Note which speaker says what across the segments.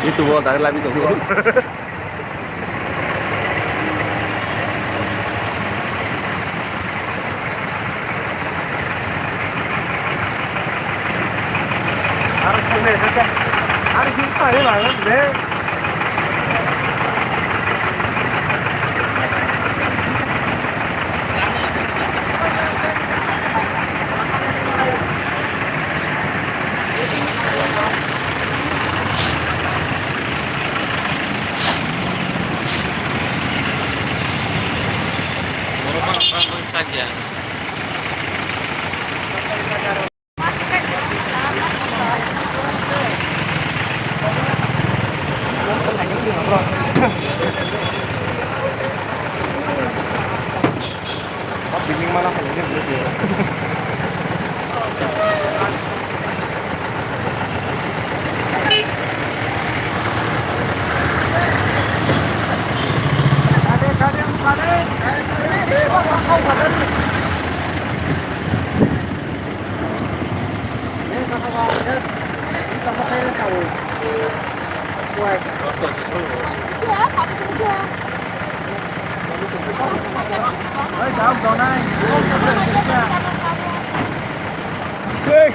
Speaker 1: Itu gua dari lagi tuh.
Speaker 2: Harus ini saja. Harus kita ya lah, deh.
Speaker 1: Saja.
Speaker 2: Bingung mana kayaknya gitu.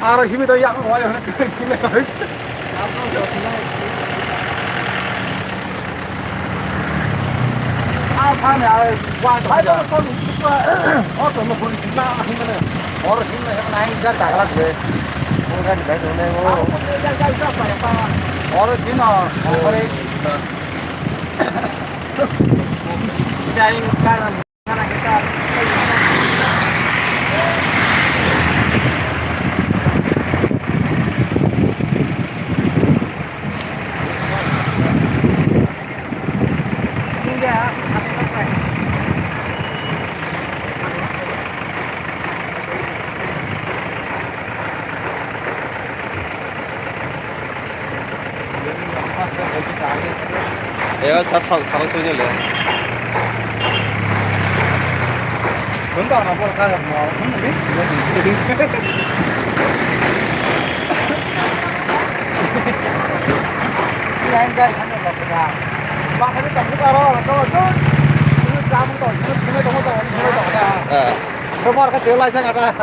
Speaker 2: Arah 힘이 더 약간 와요. 판에 와도 하자. 어떤 뭐 보니 진짜 힘드네. 어르 힘내. 나이 잘 나가라 그래. 뭐가 돼 도네고. 어르 힘나. 어르. 자인 가는 하나 kita.
Speaker 1: 내가 다 사고 소질래.
Speaker 2: 돈도 안 하고 가야 뭐 했는데? Anh ra thành là là ba cái tầm cái đó là tôi cứ ra một tổ cứ mấy tổ nè tôi mua cái tiểu lai sang ra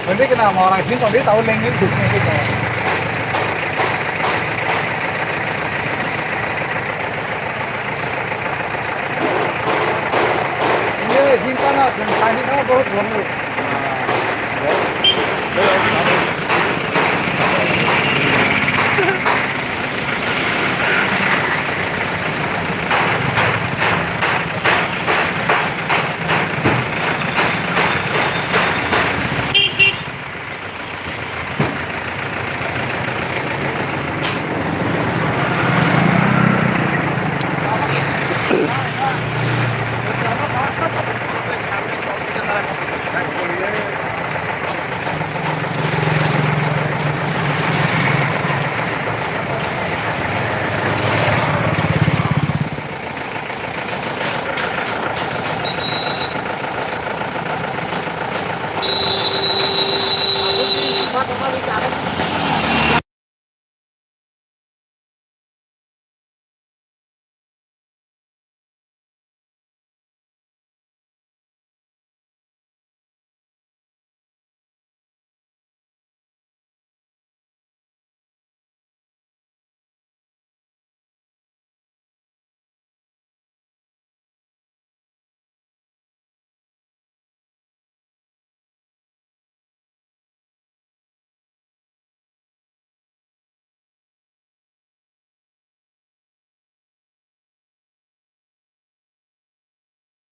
Speaker 2: mình biết cái nào mò này khiến còn biết tàu lên những chục này cái như thiên con nó thành thành nó có xuống rồi